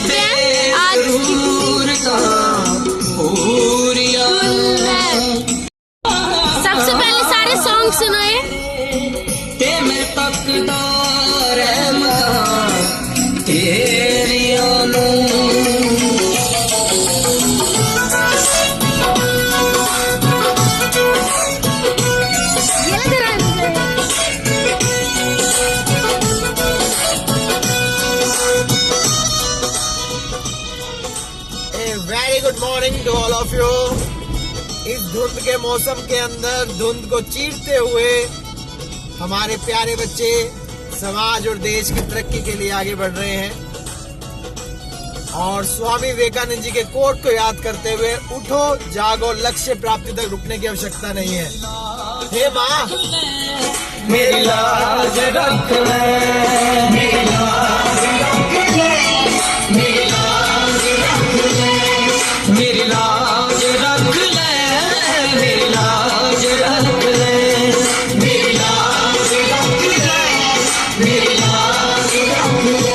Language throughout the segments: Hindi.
सकते हैं आज सबसे पहले सारे सॉन्ग सुनाए। Very good morning to all of you. इस धुंध के मौसम के अंदर धुंध को चीरते हुए हमारे प्यारे बच्चे समाज और देश की तरक्की के लिए आगे बढ़ रहे हैं और स्वामी विवेकानंद जी के कोट को याद करते हुए उठो जागो, लक्ष्य प्राप्ति तक रुकने की आवश्यकता नहीं है। हे माँ मेरी लाज रख ले, मेरी लाज रख ले, मेरी लाज रख ले, मेरी लाज रख ले, मेरी लाज रख ले, मेरी लाज रख ले, मेरी लाज रख ले,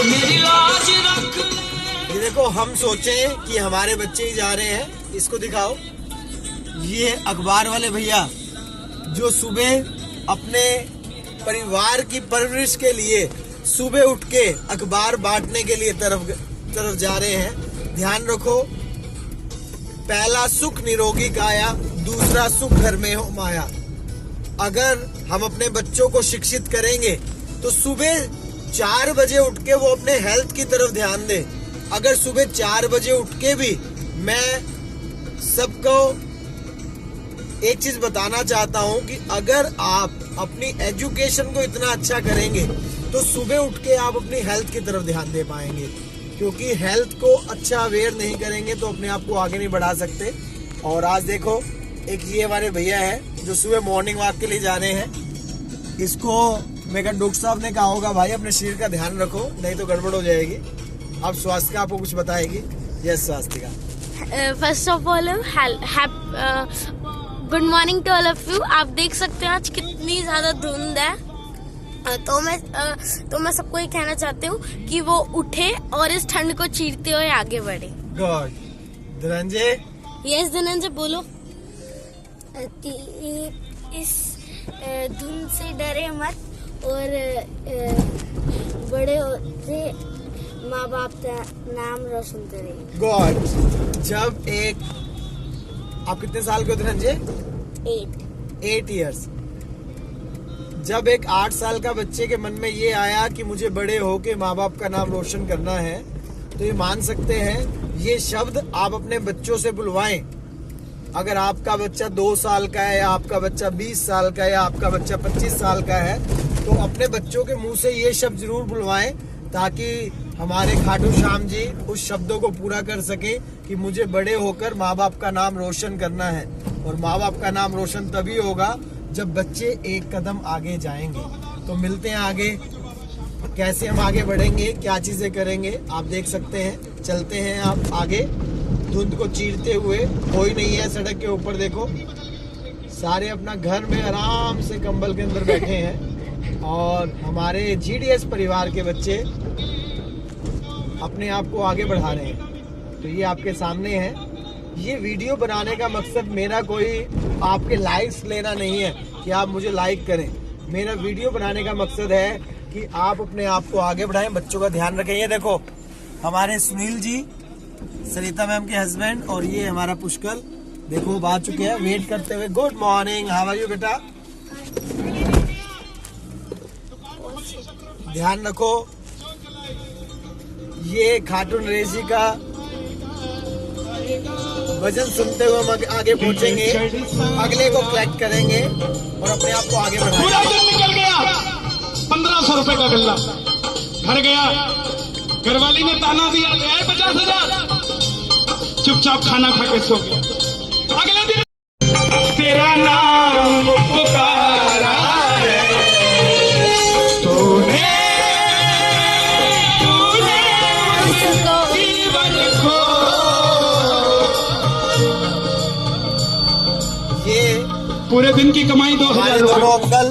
मेरी लाज रख ले। ये देखो, हम सोचे कि हमारे बच्चे ही जा रहे हैं, इसको दिखाओ। ये अखबार वाले भैया जो सुबह अपने परिवार की परवरिश के लिए सुबह उठ के अखबार बांटने के लिए तरफ जा रहे हैं। ध्यान रखो, पहला सुख निरोगी काया, दूसरा सुख घर में हो माया। अगर हम अपने बच्चों को शिक्षित करेंगे तो सुबह 4 बजे उठ के वो अपने हेल्थ की तरफ ध्यान दें। अगर सुबह 4 बजे उठ के भी मैं सबको एक चीज बताना चाहता हूं कि अगर आप अपनी एजुकेशन को इतना अच्छा करेंगे तो सुबह उठ के आप अपनी हेल्थ की तरफ ध्यान दे पाएंगे, क्योंकि हेल्थ को अच्छा अवेयर नहीं करेंगे तो अपने आप को आगे नहीं बढ़ा सकते। और आज देखो, एक ये हमारे भैया है जो सुबह मॉर्निंग वॉक के लिए जा रहे हैं। इसको मेरे डॉक्टर साहब ने कहा होगा, भाई अपने शरीर का ध्यान रखो नहीं तो गड़बड़ हो जाएगी। अब स्वास्थ्य का आपको कुछ बताएगी। यस स्वास्थ्य का। First of all good morning to all of you. आप देख सकते हैं आज कितनी ज्यादा धुंध है, तो मैं सबको ये कहना चाहती हूँ कि वो उठे और इस ठंड को चीरते हुए आगे बढ़े। गॉड। धनंजय। यस धनंजय बोलो। इस धुंध से डरे मत और बड़े होते माँ बाप का नाम रोशन करें। गॉड। जब एक, आप कितने साल के हो धनंजय? 8 इयर्स। जब एक 8 साल का बच्चे के मन में ये आया कि मुझे बड़े होके माँ बाप का नाम रोशन करना है, तो ये मान सकते हैं ये शब्द आप अपने बच्चों से बुलवाएं। अगर आपका बच्चा 2 साल का है या आपका बच्चा 20 साल का है या आपका बच्चा 25 साल का है, तो अपने बच्चों के मुंह से ये शब्द जरूर बुलवाएं ताकि हमारे खाटू श्याम जी उस शब्दों को पूरा कर सके कि मुझे बड़े होकर माँ बाप का नाम रोशन करना है। और माँ बाप का नाम रोशन तभी होगा जब बच्चे एक कदम आगे जाएंगे। तो मिलते हैं आगे, कैसे हम आगे बढ़ेंगे, क्या चीजें करेंगे, आप देख सकते हैं। चलते हैं आप आगे धुंध को चीरते हुए। कोई नहीं है सड़क के ऊपर, देखो सारे अपना घर में आराम से कंबल के अंदर बैठे हैं और हमारे जीडीएस परिवार के बच्चे अपने आप को आगे बढ़ा रहे हैं। तो ये आपके सामने है। ये वीडियो बनाने का मकसद मेरा कोई आपके लाइक्स लेना नहीं है कि आप मुझे लाइक करें। मेरा वीडियो बनाने का मकसद है कि आप अपने आप को आगे बढ़ाएं, बच्चों का ध्यान रखें। ये देखो हमारे सुनील जी, सरिता मैम के हस्बैंड, और ये हमारा पुष्कर, देखो वो आ चुके हैं वेट करते हुए। Good morning, how are you बेटा? ध्यान रखो, ये खाटू नरेश जी का भजन सुनते हुए हम आगे पहुंचेंगे, अगले को कलेक्ट करेंगे और अपने आप को आगे बढ़ाएंगे। पूरा दिन निकल गया, 1500 रुपए का गल्ला घर गया, घरवाली ने ताना दिया, 50,000, चुपचाप खाना खा के सो गया। अगले दिन तेरा नाम पुकारा है तूने, जीवन को। ये पूरे दिन की कमाई 2,000 अंकल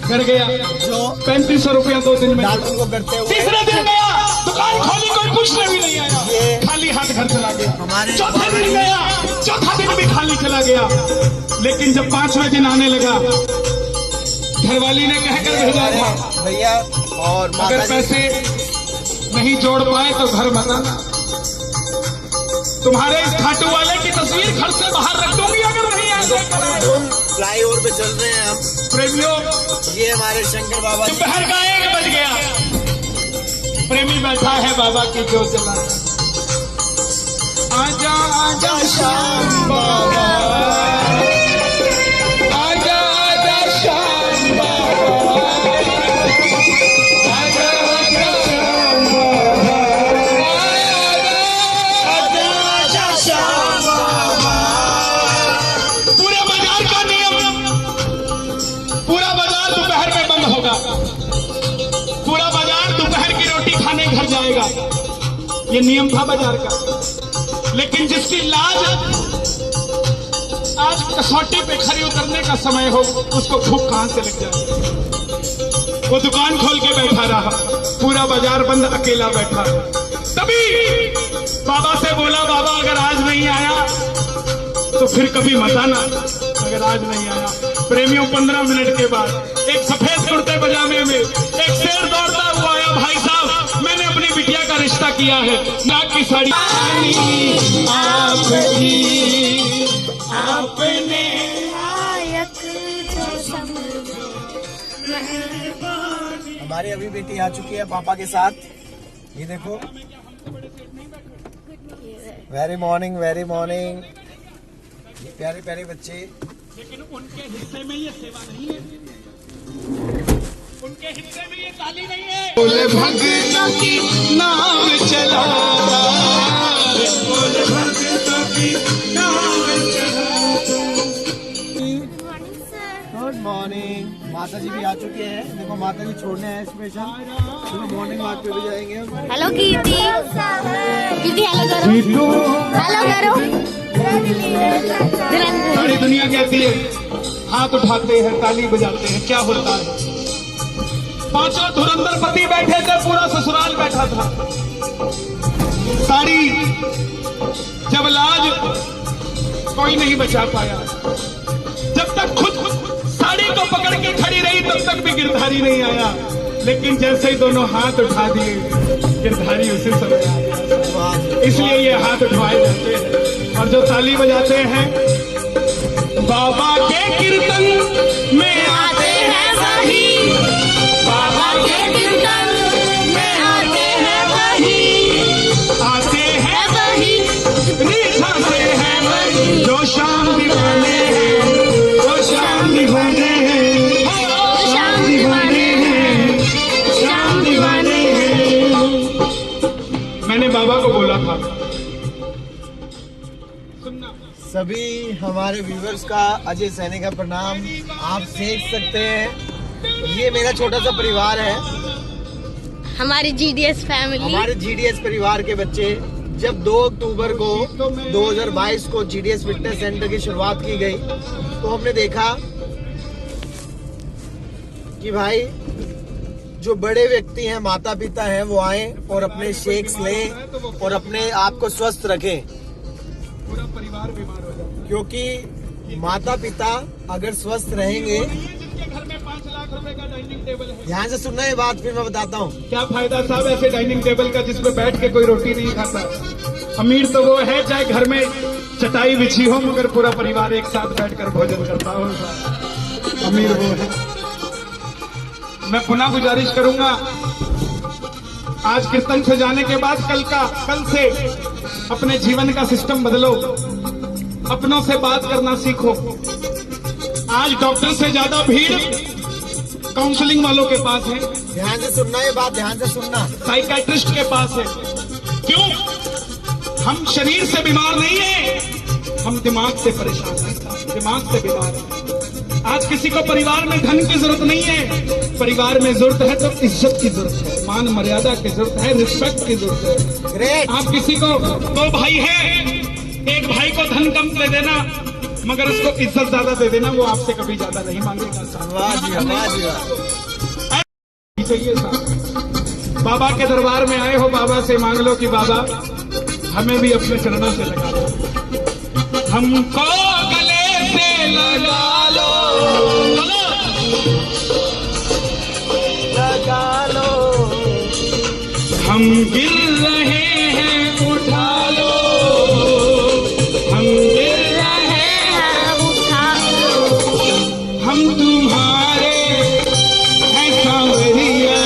घर गया, जो 3500 रुपया 2 दिन में। डाल्टन को करते हुए तीसरे दिन गया, दुकान खोली, कोई पूछने भी नहीं आया, खाली हाथ घर चला गया। चौथा दिन गया, चौथा दिन भी खाली चला गया। लेकिन जब 5वें दिन आने लगा, घरवाली ने कहकर भेजा था, भैया और अगर माता जी पैसे नहीं जोड़ पाए तो घर मत आना। तुम्हारे इस खाटू वाले की तस्वीर घर से बाहर रख दूंगी अगर नहीं आए। हम फ्लाईओवर पे चल रहे हैं हम प्रेमियों, ये हमारे शंकर बाबा जी। दोपहर का 1 बज गया, प्रेमी बैठा है बाबा की जोत जला। आजा आजा श्याम बाबा, आजा आजा श्याम बाबा, आजा आजा श्याम बाबा, आजा आजा श्याम बाबा। पूरे बाजार का नियम, पूरा बाजार दोपहर में बंद होगा, पूरा बाजार दोपहर की रोटी खाने घर जाएगा। ये नियम था बाजार का। लेकिन जिसकी लाज आज कसौटी पे खरी उतरने का समय हो, उसको भूख कहां से लग जाए। वो दुकान खोल के बैठा रहा, पूरा बाजार बंद, अकेला बैठा। तभी बाबा से बोला, बाबा अगर आज नहीं आया तो फिर कभी मत आना, अगर आज नहीं आया। प्रेमियों, 15 मिनट के बाद एक सफेद कुर्ते पजामे में एक शेर दौड़ता हुआ आया, भाई साहब मैंने अपनी बिटिया का रिश्ता किया है, नाक की साड़ी आपने लायक जो समझ हमारी अभी बेटी आ चुकी है पापा के साथ। ये देखो, वेरी मॉर्निंग, वेरी मॉर्निंग। ये प्यारे प्यारे बच्चे। लेकिन उनके हिस्से में ये सेवा नहीं है, उनके हिस्से में ये ताली नहीं है। बोले भक्तों की नाव चला, बोले भक्तों की नाव चला। Good morning. माता जी भी आ चुके हैं। देखो माता जी छोड़ने आए स्पेशल। चलो मॉर्निंग वॉक पे भी जाएंगे हम। हेलो कीर्ति, कीर्ति हेलो करो, हेलो करो। सारी दुनिया कहती है, हाथ उठाते हैं, ताली बजाते हैं, क्या होता है? 5 धुरंधर पति बैठे थे, पूरा ससुराल बैठा था। साड़ी जब लाज कोई नहीं बचा पाया, जब तक खुद साड़ी को पकड़ के खड़ी रही तब तक भी गिरधारी नहीं आया। लेकिन जैसे ही दोनों हाथ उठा दिए, गिरधारी उसी समय आ गया। इसलिए ये हाथ उठवाए जाते हैं। और जो ताली बजाते हैं, बाबा के कीर्तन में आते हैं वही, बाबा के कीर्तन में आते हैं वही, आते हैं वही, रिझाते हैं वही, जो शाम दीवाने हैं, जो शाम दीवाने हैं, शाम दीवाने हैं, शाम दीवाने हैं। मैंने बाबा को बोला था, सभी हमारे व्यूवर्स का अजय सैनी का प्रणाम। आप देख सकते हैं, ये मेरा छोटा सा परिवार है, हमारी GDS फैमिली, हमारे GDS परिवार के बच्चे। जब 2 अक्टूबर को 2022 को GDS फिटनेस सेंटर की शुरुआत की गई, तो हमने देखा कि भाई जो बड़े व्यक्ति हैं, माता पिता हैं, वो आए और अपने शेक्स लें और अपने आप को स्वस्थ रखें। पूरा परिवार बीमार हो जाता है। क्योंकि माता पिता अगर स्वस्थ रहेंगे, जिसके घर में 5 लाख रुपए का डाइनिंग टेबल है, ध्यान से सुनना ये बात, फिर मैं बताता हूँ। क्या फायदा साहब ऐसे डाइनिंग टेबल का जिसपे बैठ के कोई रोटी नहीं खाता? अमीर तो वो है चाहे घर में चटाई बिछी हो मगर पूरा परिवार एक साथ बैठकर भोजन करता हो, अमीर वो है। मैं पुनः गुजारिश करूंगा, आज कीर्तन से जाने के बाद कल से अपने जीवन का सिस्टम बदलो, अपनों से बात करना सीखो। आज डॉक्टर से ज्यादा भीड़ काउंसलिंग वालों के पास है, ध्यान से सुनना ये बात, ध्यान से सुनना, साइकाइट्रिस्ट के पास है। क्यों? हम शरीर से बीमार नहीं है, हम दिमाग से परेशान हैं, दिमाग से बीमार हैं। आज किसी को परिवार में धन की जरूरत नहीं है, परिवार में जरूरत है तो इज्जत की जरूरत है, मान मर्यादा की जरूरत है, रिस्पेक्ट की जरूरत है। ग्रेट। आप किसी को 2 भाई है, एक भाई को धन कम दे देना मगर उसको इज्जत ज्यादा दे देना, वो आपसे कभी ज्यादा नहीं मांगेगा। वाह जी वाह, वाह जी वाह। चाहिए साहब। बाबा के दरबार में आए हो, बाबा से मांग लो कि बाबा हमें भी अपने चरणों से लगा लो, हमको गले से लगा लो, लगा लो। हम गिर रहे हैं उठा लो, हम गिर रहे हैं उठा लो, हम तुम्हारे हैं सांवरिया,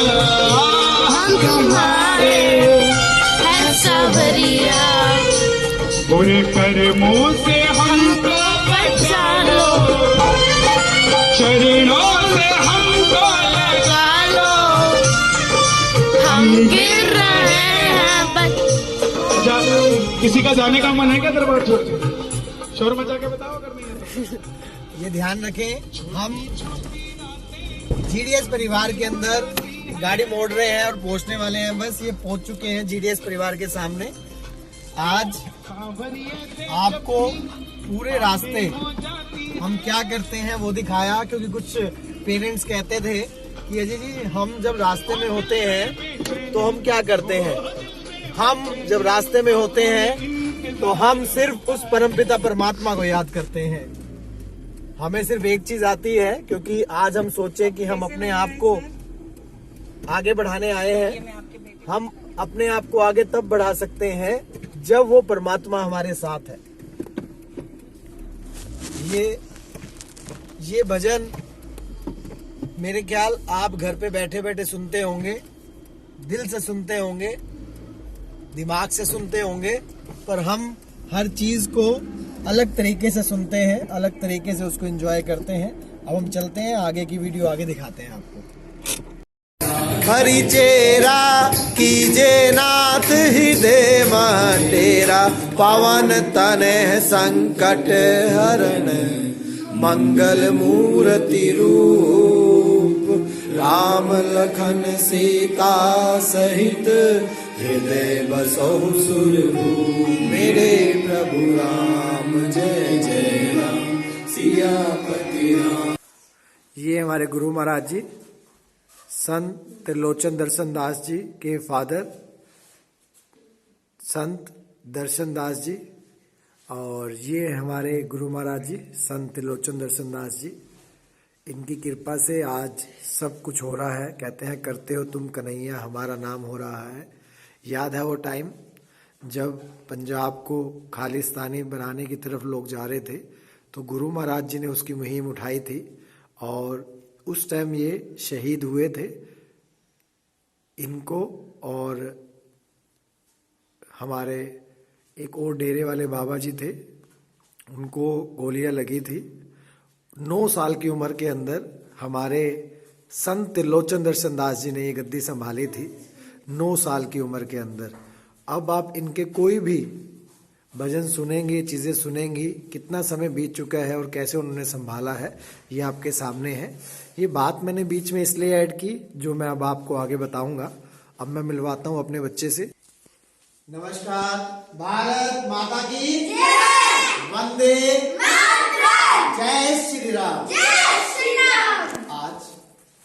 हम तुम्हारे हैं सांवरिया, बुरे कर्मों से हमको बचा लो, चरणों से हमको लगा लो, हम गिर रहे हैं किसी का जाने का मन है क्या दरबार छोड़ के? शोर मचा के बताओ अगर नहीं है तो। ये ध्यान रखें, हम जीडीएस परिवार के अंदर गाड़ी मोड़ रहे हैं और पहुंचने वाले हैं। बस ये पहुंच चुके हैं जीडीएस परिवार के सामने। आज आपको पूरे रास्ते हम क्या करते हैं वो दिखाया, क्योंकि कुछ पेरेंट्स कहते थे कि अजय जी हम जब रास्ते में होते हैं तो हम क्या करते हैं। हम जब रास्ते में होते हैं तो हम सिर्फ उस परमपिता परमात्मा को याद करते हैं। हमें सिर्फ एक चीज आती है, क्योंकि आज हम सोचे कि हम अपने आप को आगे बढ़ाने आए हैं। हम अपने आप को आगे तब बढ़ा सकते हैं जब वो परमात्मा हमारे साथ है। ये भजन मेरे ख्याल आप घर पे बैठे बैठे सुनते होंगे, दिल से सुनते होंगे, दिमाग से सुनते होंगे, पर हम हर चीज को अलग तरीके से सुनते हैं, अलग तरीके से उसको एंजॉय करते हैं। अब हम चलते हैं आगे की वीडियो आगे दिखाते हैं आपको। हरि चेरा कीजे नाथ हृदय मन तेरा, पवन तने संकट हरण, मंगल मूर्ति रूप, राम लखन सीता सहित, हृदय बसो सुरभूप। मेरे प्रभु राम जय जय राम, सियापति राम। ये हमारे गुरु महाराज जी संत त्रिलोचन दर्शन दास जी के फादर संत दर्शन दास जी, और ये हमारे गुरु महाराज जी संत त्रिलोचन दर्शन दास जी। इनकी कृपा से आज सब कुछ हो रहा है। कहते हैं करते हो तुम कन्हैया, हमारा नाम हो रहा है। याद है वो टाइम जब पंजाब को खालिस्तानी बनाने की तरफ लोग जा रहे थे, तो गुरु महाराज जी ने उसकी मुहिम उठाई थी और उस टाइम ये शहीद हुए थे। इनको और हमारे एक और डेरे वाले बाबा जी थे, उनको गोलियां लगी थी। 9 साल की उम्र के अंदर हमारे संत त्रिलोचन दर्शन दास जी ने ये गद्दी संभाली थी, 9 साल की उम्र के अंदर। अब आप इनके कोई भी भजन सुनेंगे, चीज़ें सुनेंगी, कितना समय बीत चुका है और कैसे उन्होंने संभाला है, ये आपके सामने है। ये बात मैंने बीच में इसलिए ऐड की, जो मैं अब आपको आगे बताऊंगा। अब मैं मिलवाता हूँ अपने बच्चे से। नमस्कार, भारत माता की वंदे जय श्री राम। आज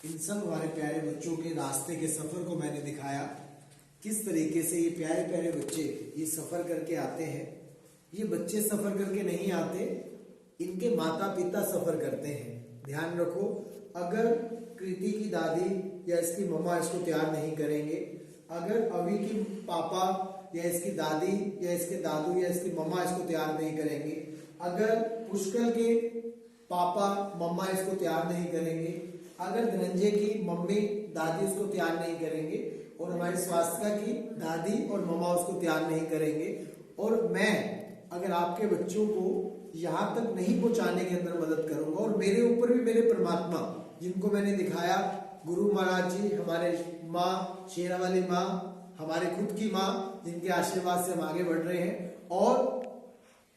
इन सब हमारे प्यारे बच्चों के रास्ते के सफर को मैंने दिखाया, किस तरीके से ये प्यारे प्यारे बच्चे ये सफर करके आते हैं। ये बच्चे सफर करके नहीं आते, इनके माता पिता सफर करते हैं। ध्यान रखो, अगर कृति की दादी या इसकी मम्मा इसको तैयार नहीं करेंगे, अगर अभी की पापा या इसकी दादी या इसके दादू या इसकी मम्मा इसको तैयार नहीं करेंगे, अगर पुष्कर के पापा मम्मा इसको तैयार नहीं करेंगे, अगर धनंजय की मम्मी दादी उसको तैयार नहीं करेंगे, और हमारी स्वास्थ्य की दादी और मम्मा उसको तैयार नहीं करेंगे, और मैं अगर आपके बच्चों को यहाँ तक नहीं पहुंचाने के अंदर मदद करूंगा, और मेरे ऊपर भी मेरे परमात्मा जिनको मैंने दिखाया, गुरु महाराज जी, हमारे माँ शेरा वाली माँ, हमारे खुद की माँ जिनके आशीर्वाद से हम आगे बढ़ रहे हैं, और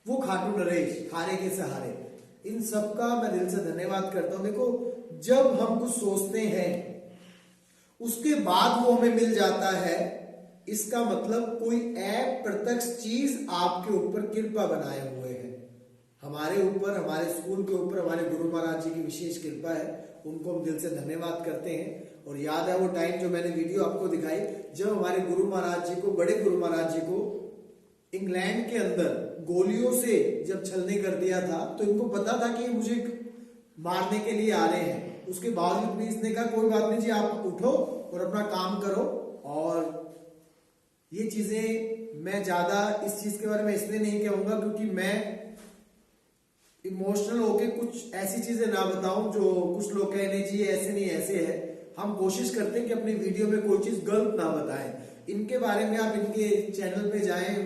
वो खाटू नरेश खारे के सहारे, इन सबका मैं दिल से धन्यवाद करता हूँ। देखो, जब हम कुछ सोचते हैं उसके बाद वो हमें मिल जाता है, इसका मतलब कोई अप्रत्यक्ष चीज आपके ऊपर कृपा बनाए हुए है। हमारे ऊपर, हमारे स्कूल के ऊपर हमारे गुरु महाराज जी की विशेष कृपा है, उनको हम दिल से धन्यवाद करते हैं। और याद है वो टाइम जो मैंने वीडियो आपको दिखाई, जब हमारे गुरु महाराज जी को, बड़े गुरु महाराज जी को इंग्लैंड के अंदर गोलियों से जब छलनी कर दिया था, तो इनको पता था कि मुझे मारने के लिए आ रहे हैं। उसके बावजूद भी इसने कहा कोई बात नहीं जी, आप उठो और अपना काम करो। और ये चीजें मैं ज्यादा इस चीज के बारे में इसलिए नहीं कहूंगा क्योंकि मैं इमोशनल होके कुछ ऐसी चीजें ना बताऊं जो कुछ लोग कहने चाहिए ऐसे नहीं ऐसे है। हम कोशिश करते हैं कि अपनी वीडियो में कोई चीज गलत ना बताएं। इनके बारे में आप इनके चैनल पे जाएं,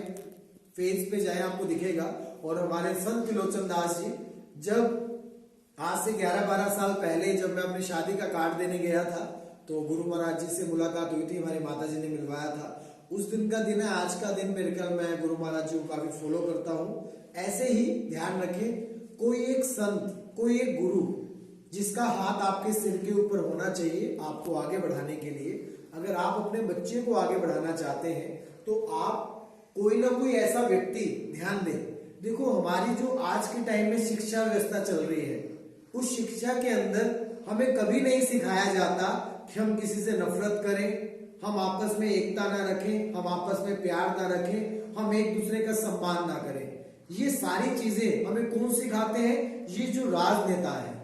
फेस पे जाएं, आपको दिखेगा। और हमारे संत त्रिलोचन दास जी, जब आज से 11-12 साल पहले जब मैं अपनी शादी का कार्ड देने गया था, तो गुरु महाराज जी से मुलाकात हुई थी, हमारी माता जी ने मिलवाया था। उस दिन का दिन है, आज का दिन मेरे ख्याल मैं गुरु महाराज जी को काफी फॉलो करता हूँ। ऐसे ही ध्यान रखें, कोई एक संत, कोई एक गुरु जिसका हाथ आपके सिर के ऊपर होना चाहिए आपको आगे बढ़ाने के लिए। अगर आप अपने बच्चे को आगे बढ़ाना चाहते हैं तो आप कोई ना कोई ऐसा व्यक्ति ध्यान दें। देखो, हमारी जो आज के टाइम में शिक्षा व्यवस्था चल रही है, उस शिक्षा के अंदर हमें कभी नहीं सिखाया जाता कि हम किसी से नफरत करें, हम आपस में एकता ना रखें, हम आपस में प्यार ना रखें, हम एक दूसरे का सम्मान ना करें। ये सारी चीजें हमें कौन सिखाते हैं? ये जो राजनेता है।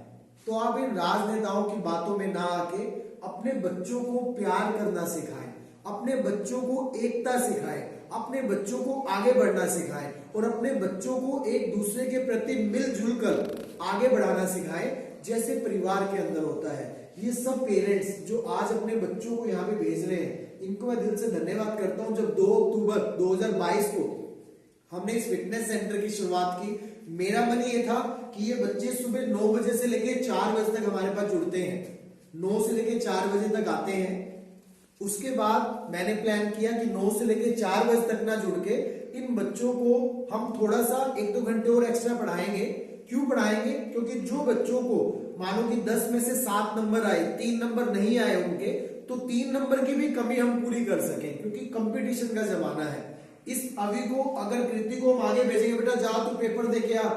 तो आप इन राजनेताओं की बातों में ना आके अपने बच्चों को प्यार करना सिखाएं, अपने बच्चों को एकता सिखाएं, अपने बच्चों को आगे बढ़ना सिखाएं और अपने बच्चों को एक दूसरे के प्रति मिलजुल कर आगे बढ़ाना सिखाएं, जैसे परिवार के अंदर होता है। ये सब पेरेंट्स जो आज अपने बच्चों को यहाँ पे भेज रहे हैं, इनको मैं दिल से धन्यवाद करता हूँ। जब 2 अक्टूबर 2022 को हमने इस फिटनेस सेंटर की शुरुआत की, मेरा मन ये था कि ये बच्चे सुबह 9 बजे से लेके 4 बजे तक हमारे पास जुड़ते हैं, 9 से लेके 4 बजे तक आते हैं। उसके बाद मैंने प्लान किया कि 9 से लेके 4 बजे तक ना जुड़ के इन बच्चों को हम थोड़ा सा 1-2 घंटे और एक्स्ट्रा पढ़ाएंगे। क्यों पढ़ाएंगे? क्योंकि जो बच्चों को मानो कि 10 में से 7 नंबर आए, 3 नंबर नहीं आए उनके, तो 3 नंबर की भी कमी हम पूरी कर सकें, क्योंकि कंपटीशन का जमाना है। इस अवि को, अगर कृति को हम आगे भेजेंगे, बेटा जा तू पेपर दे के आ,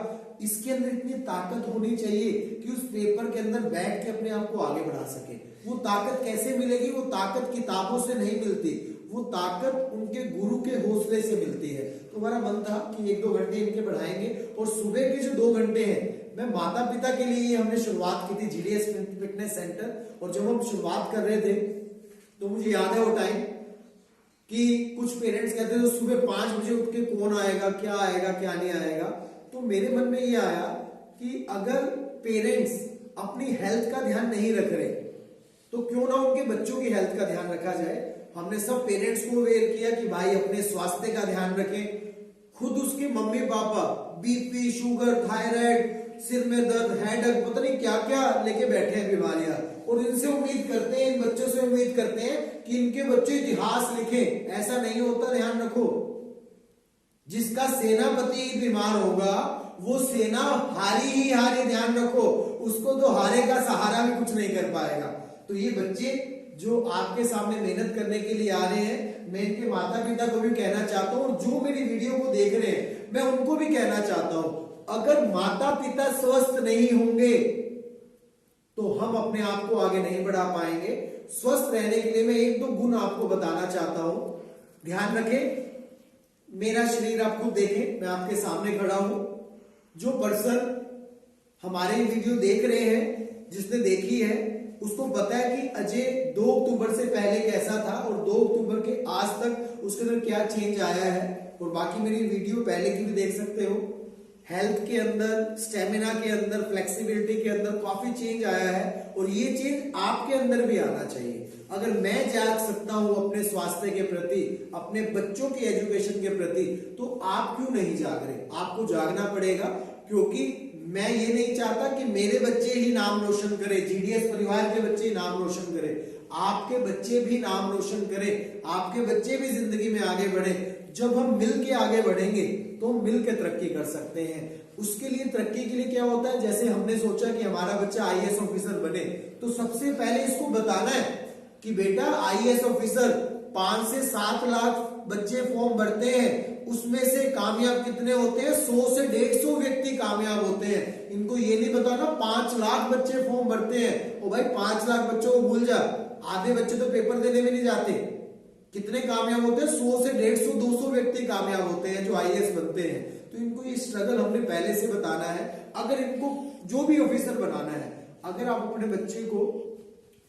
इसके अंदर इतनी ताकत होनी चाहिए कि उस पेपर के अंदर बैठ के अपने आप को आगे बढ़ा सके। वो ताकत कैसे मिलेगी? वो ताकत किताबों से नहीं मिलती, वो ताकत उनके गुरु के हौसले से मिलती है। तो हमारा मन था कि 1-2 घंटे इनके बढ़ाएंगे और सुबह के जो 2 घंटे हैं, मैं माता पिता के लिए हमने शुरुआत की थी जीडीएस फिटनेस सेंटर। और जब हम शुरुआत कर रहे थे तो मुझे याद है वो टाइम कि कुछ पेरेंट्स कहते थे तो सुबह 5 बजे उठ के कौन आएगा, क्या आएगा, क्या नहीं आएगा। तो मेरे मन में ये आया कि अगर पेरेंट्स अपनी हेल्थ का ध्यान नहीं रख रहे तो क्यों ना उनके बच्चों की हेल्थ का ध्यान रखा जाए। हमने सब पेरेंट्स को अवेयर किया कि भाई अपने स्वास्थ्य का ध्यान रखें। खुद उसके mummy papa BP, sugar, thyroid, सिर में दर्द, हेडेक, पता नहीं क्या क्या लेके बैठे हैं बीमारियां, और इनसे उम्मीद करते हैं, इन बच्चों से उम्मीद करते हैं कि इनके बच्चे इतिहास लिखें। ऐसा नहीं होता, ध्यान रखो। जिसका सेनापति बीमार होगा वो सेना हारी ही हारी, ध्यान रखो। उसको तो हारे का सहारा भी कुछ नहीं कर पाएगा। तो ये बच्चे जो आपके सामने मेहनत करने के लिए आ रहे हैं, मैं इनके माता पिता को भी कहना चाहता हूं, और जो मेरी वीडियो को देख रहे हैं मैं उनको भी कहना चाहता हूं, अगर माता पिता स्वस्थ नहीं होंगे तो हम अपने आप को आगे नहीं बढ़ा पाएंगे। स्वस्थ रहने के लिए मैं 1-2 गुण आपको बताना चाहता हूं। ध्यान रखें, मेरा शरीर आप खुद देखें, मैं आपके सामने खड़ा हूं। जो पर्सन हमारे वीडियो देख रहे हैं, जिसने देखी है, उसको पता है कि अजय 2 अक्टूबर से पहले कैसा था और 2 अक्टूबर के आज तक उसके अंदर क्या चेंज आया है। और बाकी मेरी वीडियो पहले की भी देख सकते हो। हेल्थ के अंदर, स्टेमिना के अंदर, फ्लेक्सिबिलिटी के अंदर काफी चेंज आया है, और ये चेंज आपके अंदर भी आना चाहिए। अगर मैं जाग सकता हूं अपने स्वास्थ्य के प्रति, अपने बच्चों की एजुकेशन के प्रति, तो आप क्यों नहीं जाग रहे? आपको जागना पड़ेगा, क्योंकि मैं ये नहीं चाहता कि मेरे बच्चे ही नाम रोशन करें, जीडीएस परिवार के बच्चे ही नाम रोशन करें। आपके बच्चे भी नाम रोशन करें, आपके बच्चे भी जिंदगी में आगे बढ़े। जब हम मिल के आगे बढ़ेंगे तो मिल के तरक्की कर सकते हैं। उसके लिए, तरक्की के लिए क्या होता है, जैसे हमने सोचा कि हमारा बच्चा आईएएस ऑफिसर बने, तो सबसे पहले इसको बताना है कि बेटा आईएएस ऑफिसर 5 से 7 लाख बच्चे फॉर्म भरते हैं, उसमें से कामयाब कितने होते हैं? 100 से 150 व्यक्ति कामयाब होते हैं। इनको ये नहीं बताना 5 लाख बच्चे फॉर्म भरते हैं। ओ भाई 5 लाख बच्चों को भूल जा, आधे बच्चे तो पेपर देने में नहीं जाते। कितने कामयाब होते हैं? 100 से 150 200 व्यक्ति कामयाब होते हैं जो आईएएस बनते हैं। तो इनको ये स्ट्रगल हमने पहले से बताना है। अगर इनको जो भी ऑफिसर बनाना है, अगर आप अपने बच्चे को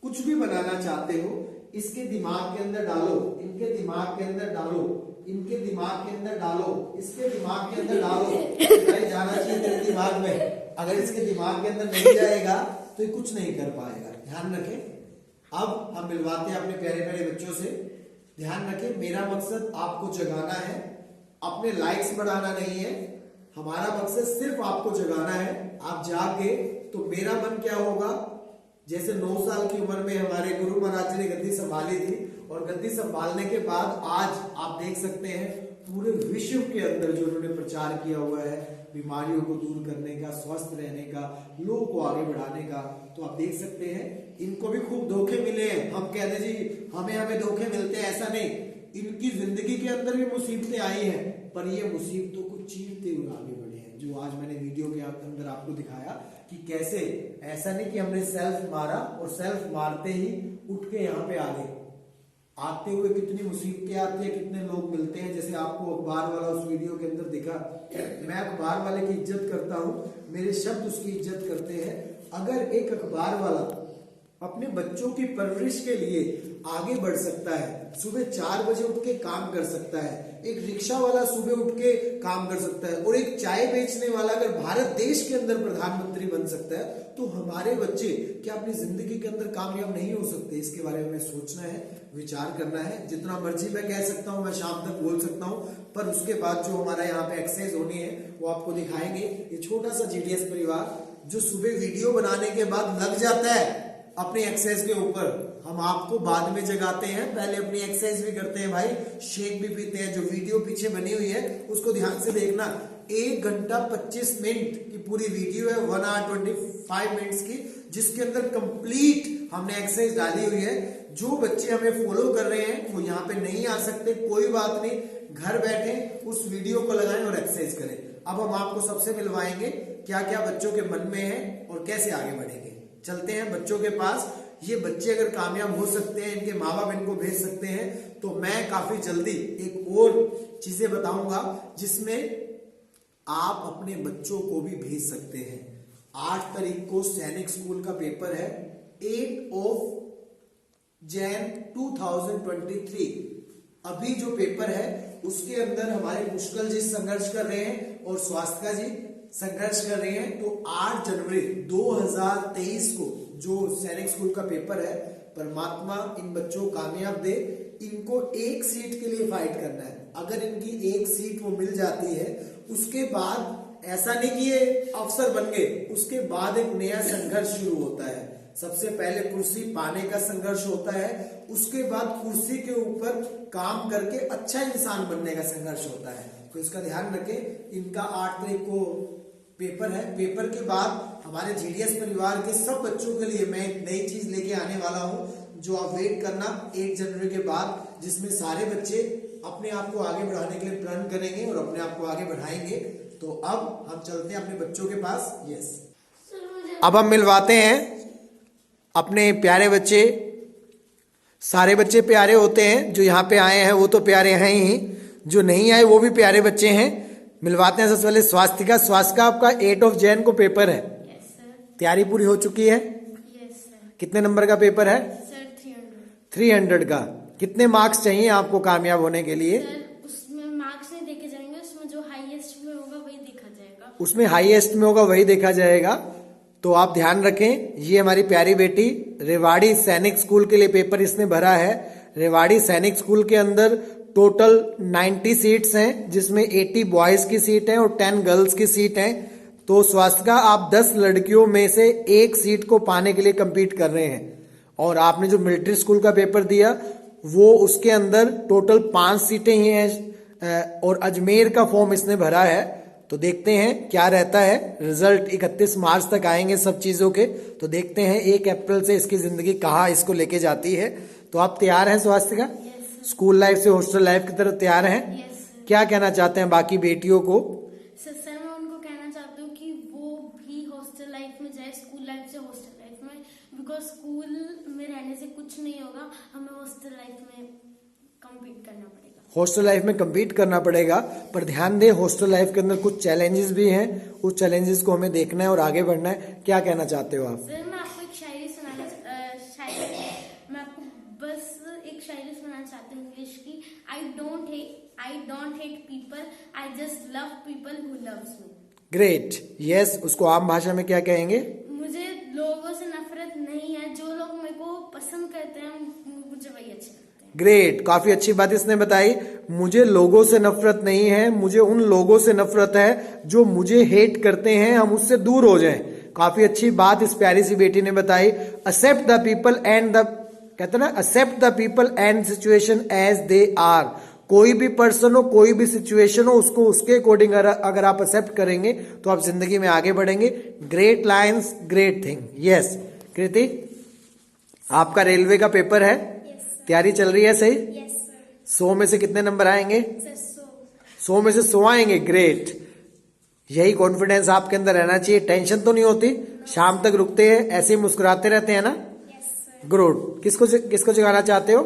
कुछ भी बनाना चाहते हो, इसके दिमाग के अंदर डालो, इनके दिमाग के अंदर डालो, इनके दिमाग के अंदर डालो, इसके दिमाग के अंदर डालो, भाई जाना चाहिए तेरे दिमाग में। अगर इसके दिमाग के अंदर नहीं जाएगा तो ये कुछ नहीं कर पाएगा। ध्यान रखें। अब हम मिलवाते हैं अपने प्यारे प्यारे बच्चों से। ध्यान रखें, मेरा मकसद आपको जगाना है, अपने लाइक्स बढ़ाना नहीं है। हमारा मकसद सिर्फ आपको जगाना है। आप जागे तो मेरा मन क्या होगा, जैसे 9 साल की उम्र में हमारे गुरु महाराज जी ने गद्दी संभाली थी, और गद्दी संभालने के बाद आज आप देख सकते हैं पूरे विश्व के अंदर जो उन्होंने प्रचार किया हुआ है बीमारियों को दूर करने का, स्वस्थ रहने का, लोगों को आगे बढ़ाने का, तो आप देख सकते हैं इनको भी खूब धोखे मिले हैं। हम कहते जी हमें धोखे मिलते हैं, ऐसा नहीं। इनकी जिंदगी के अंदर भी मुसीबतें आई हैं, पर ये मुसीबतों को चीरते हुए आगे बढ़े हैं। जो आज मैंने वीडियो के अंदर आपको दिखाया कि कैसे, ऐसा नहीं कि हमने सेल्फ मारा और सेल्फ मारते ही उठ के यहाँ पे आ गए। आते हुए कितनी मुसीबतें आती है, कितने लोग मिलते हैं। जैसे आपको अखबार वाला उस वीडियो के अंदर दिखा, मैं अखबार वाले की इज्जत करता हूं, मेरे शब्द उसकी इज्जत करते हैं। अगर एक अखबार वाला अपने बच्चों की परवरिश के लिए आगे बढ़ सकता है, सुबह 4 बजे उठ के काम कर सकता है, एक रिक्शा वाला सुबह उठ के काम कर सकता है, और एक चाय बेचने वाला अगर भारत देश के अंदर प्रधानमंत्री बन सकता है, तो हमारे बच्चे क्या अपनी जिंदगी के अंदर कामयाब नहीं हो सकते? इसके बारे में सोचना है, विचार करना है। जितना मर्जी मैं कह सकता हूं, मैं शाम तक बोल सकता हूं, पर उसके बाद जो हमारा यहाँ पे एक्सरसाइज होनी है वो आपको दिखाएंगे। ये छोटा सा जीडीएस परिवार जो सुबह वीडियो बनाने के बाद लग जाता है अपनी एक्सरसाइज के ऊपर, हम आपको बाद में जगाते हैं, पहले अपनी एक्सरसाइज भी करते हैं भाई, शेक भी पीते हैं। जो वीडियो पीछे बनी हुई है उसको ध्यान से देखना। 1 घंटा 25 मिनट की पूरी वीडियो है, 1 आवर 25 मिनट्स की, जिसके अंदर कंप्लीट हमने एक्सरसाइज डाली हुई है। जो बच्चे हमें फॉलो कर रहे हैं वो यहाँ पे नहीं आ सकते, कोई बात नहीं, घर बैठे उस वीडियो को लगाएं और एक्सरसाइज करें। अब हम आपको सबसे मिलवाएंगे क्या क्या बच्चों के मन में है और कैसे आगे बढ़ेंगे। चलते हैं बच्चों के पास। ये बच्चे अगर कामयाब हो सकते हैं, इनके माँ बाप इनको भेज सकते हैं, तो मैं काफी जल्दी एक और चीजें बताऊंगा जिसमें आप अपने बच्चों को भी भेज सकते हैं। 8 तारीख को सैनिक स्कूल का पेपर है, 8 Jan 2023। अभी जो पेपर है उसके अंदर हमारे मुश्किल जी संघर्ष कर रहे हैं और स्वास्थ्य जी संघर्ष कर रहे हैं। तो 8 जनवरी 2023 को जो सैनिक स्कूल का पेपर है, परमात्मा इन बच्चों को कामयाब दे। इनको एक सीट के लिए फाइट करना है। अगर इनकी एक सीट वो मिल जाती है, उसके बाद ऐसा नहीं कि ये अफसर बन गए, उसके बाद एक नया संघर्ष शुरू होता है। सबसे पहले कुर्सी पाने का संघर्ष होता है, उसके बाद कुर्सी के ऊपर काम करके अच्छा इंसान बनने का संघर्ष होता है। तो इसका ध्यान रखें। इनका 8 तारीख को पेपर है। पेपर के बाद हमारे जीडीएस परिवार के सब बच्चों के लिए मैं एक नई चीज लेके आने वाला हूं, जो आप वेट करना 1 जनवरी के बाद, जिसमें सारे बच्चे अपने आप को आगे बढ़ाने के लिए प्रण करेंगे और अपने आप को आगे बढ़ाएंगे। तो अब हम चलते हैं अपने बच्चों के पास। यस, अब हम मिलवाते हैं अपने प्यारे बच्चे। सारे बच्चे प्यारे होते हैं, जो यहाँ पे आए हैं वो तो प्यारे हैं ही, जो नहीं आए वो भी प्यारे बच्चे हैं। मिलवाते हैं सबसे पहले स्वास्थ्य का। स्वास्थ्य का आपका 8 Jan को पेपर है। Yes sir. तैयारी पूरी हो चुकी है? Yes sir. कितने नंबर का पेपर है? सर 300। 300 का। कितने मार्क्स चाहिए आपको कामयाब होने के लिए? सर उसमें मार्क्स नहीं देखे जाएंगे, उसमें जो हाईएस्ट में होगा वही देखा जाएगा। उसमें हाईएस्ट में होगा वही देखा जाएगा। तो आप ध्यान रखें, ये हमारी प्यारी बेटी रेवाड़ी सैनिक स्कूल के लिए पेपर इसने भरा है। रेवाड़ी सैनिक स्कूल के अंदर टोटल 90 सीट्स हैं, जिसमें 80 बॉयज की सीट है और 10 गर्ल्स की सीट है। तो स्वास्थ्य का आप 10 लड़कियों में से एक सीट को पाने के लिए compete कर रहे हैं। और आपने जो मिलिट्री स्कूल का पेपर दिया वो उसके अंदर टोटल 5 सीटें ही हैं और अजमेर का फॉर्म इसने भरा है। तो देखते हैं क्या रहता है। रिजल्ट 31 मार्च तक आएंगे सब चीजों के। तो देखते हैं 1 अप्रैल से इसकी जिंदगी कहाँ इसको लेके जाती है। तो आप तैयार हैं स्वास्थ्य का? स्कूल लाइफ से हॉस्टल लाइफ की तरफ तैयार हैं? क्या कहना चाहते हैं बाकी बेटियों को? सर मैं उनको कहना चाहती हूँ कि वो भी हॉस्टल लाइफ में जाए, स्कूल लाइफ से हॉस्टल लाइफ में, बिकॉज स्कूल में रहने से कुछ नहीं हॉस्टल लाइफ में compete करना पड़ेगा, पर ध्यान दे हॉस्टल लाइफ के अंदर कुछ चैलेंजेस भी हैं, उस चैलेंजेस को हमें देखना है और आगे बढ़ना है। क्या कहना चाहते हो आप? सर मैं आपको एक शायरी मैं आपको बस एक शायरी सुनाना चाहती हूँ इंग्लिश की। I don't hate people, I just love people who loves me. Great, yes, उसको आम भाषा में क्या कहेंगे? मुझे लोगों से नफरत नहीं है, जो लोग मेरे को पसंद करते हैं मुझे वही अच्छे लगते हैं। ग्रेट, काफी अच्छी बात इसने बताई। मुझे लोगों से नफरत नहीं है, मुझे उन लोगों से नफरत है जो मुझे हेट करते हैं, हम उससे दूर हो जाएं। काफी अच्छी बात इस प्यारी सी बेटी ने बताई। Accept the people and the, कहते ना, accept the people and situation as they are. कोई भी पर्सन हो, कोई भी सिचुएशन हो, उसको उसके अकॉर्डिंग अगर आप एक्सेप्ट करेंगे तो आप जिंदगी में आगे बढ़ेंगे। Great lines, great thing. Yes Kriti, आपका रेलवे का पेपर है, तैयारी चल रही है सही? 100 में से कितने नंबर आएंगे? 100 में से 100 आएंगे। ग्रेट, यही कॉन्फिडेंस आपके अंदर रहना चाहिए। टेंशन तो नहीं होती, शाम तक रुकते हैं, ऐसे ही मुस्कुराते रहते हैं ना? गुड। किसको जगाना चाहते हो?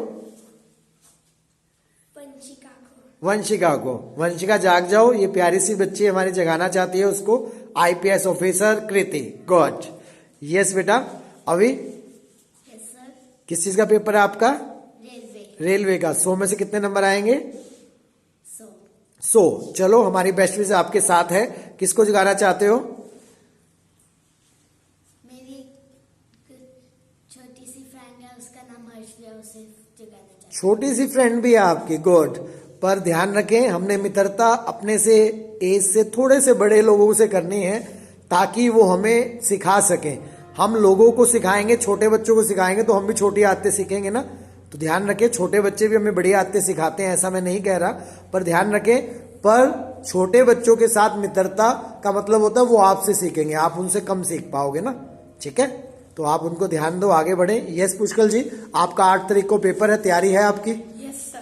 वंशिका को। वंशिका जाग जाओ, ये प्यारी सी बच्ची हमारी जगाना चाहती है उसको। IPS ऑफिसर कृति। गुड, यस बेटा। अभी किस चीज का पेपर है आपका? रेलवे का। 100 में से कितने नंबर आएंगे? 100। चलो, हमारी बेस्ट विश आपके साथ है। किसको जगाना चाहते हो? मेरी छोटी सी फ्रेंड है, उसका नाम हर्षिया, उसे जगाना चाहती हूँ। छोटी सी फ्रेंड भी है आपकी। गुड, पर ध्यान रखें, हमने मित्रता अपने से एज से थोड़े से बड़े लोगों से करनी है ताकि वो हमें सिखा सकें। हम लोगों को सिखाएंगे, छोटे बच्चों को सिखाएंगे तो हम भी छोटी आदतें सीखेंगे ना। तो ध्यान रखें, छोटे बच्चे भी हमें बड़ी आदतें सिखाते हैं, ऐसा मैं नहीं कह रहा, पर ध्यान रखें, पर छोटे बच्चों के साथ मित्रता का मतलब होता है वो आपसे सीखेंगे, आप उनसे कम सीख पाओगे ना। ठीक है, तो आप उनको ध्यान दो, आगे बढ़े। यस पुष्कल जी, आपका 8 तारीख को पेपर है, तैयारी है आपकी?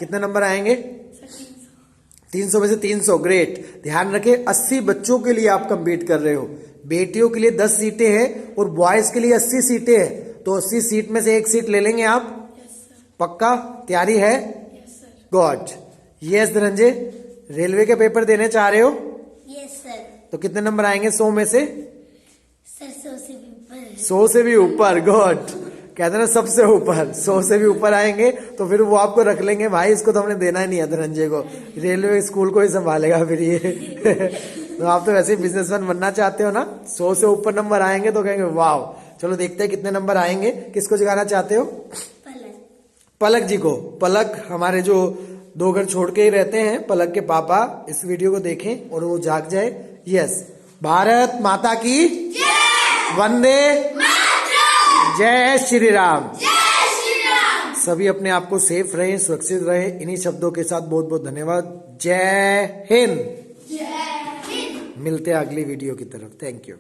कितने नंबर आएंगे? 300 में से 300। ग्रेट। ध्यान रखें, 80 बच्चों के लिए आप कंपीट कर रहे हो। बेटियों के लिए 10 सीटें हैं और बॉयज के लिए 80 सीटें हैं, तो 80 सीट में से 1 सीट ले लेंगे आप? पक्का? तैयारी है? गॉड। यस धनंजय, रेलवे के पेपर देने चाह रहे हो? Yes sir. तो कितने नंबर आएंगे 100 में से? सर 100 से भी ऊपर। 100 से भी ऊपर। गॉड, कहते ना सबसे ऊपर। 100 से भी ऊपर आएंगे तो फिर वो आपको रख लेंगे, भाई इसको तो हमने देना ही नहीं है धनंजय को, रेलवे स्कूल को ही संभालेगा फिर ये। तो आप तो वैसे ही बिजनेसमैन बनना चाहते हो ना। 100 से ऊपर नंबर आएंगे तो कहेंगे वाह। चलो देखते हैं कितने नंबर आएंगे। किसको जगाना चाहते हो? पलक जी को। पलक हमारे जो 2 घर छोड़ के ही रहते हैं, पलक के पापा इस वीडियो को देखें और वो जाग जाए। यस, भारत माता की वंदे, जय श्री राम। सभी अपने आप को सेफ रहें, सुरक्षित रहें। इन्हीं शब्दों के साथ बहुत बहुत धन्यवाद। जय हिंद। मिलते हैं अगली वीडियो की तरफ। Thank you.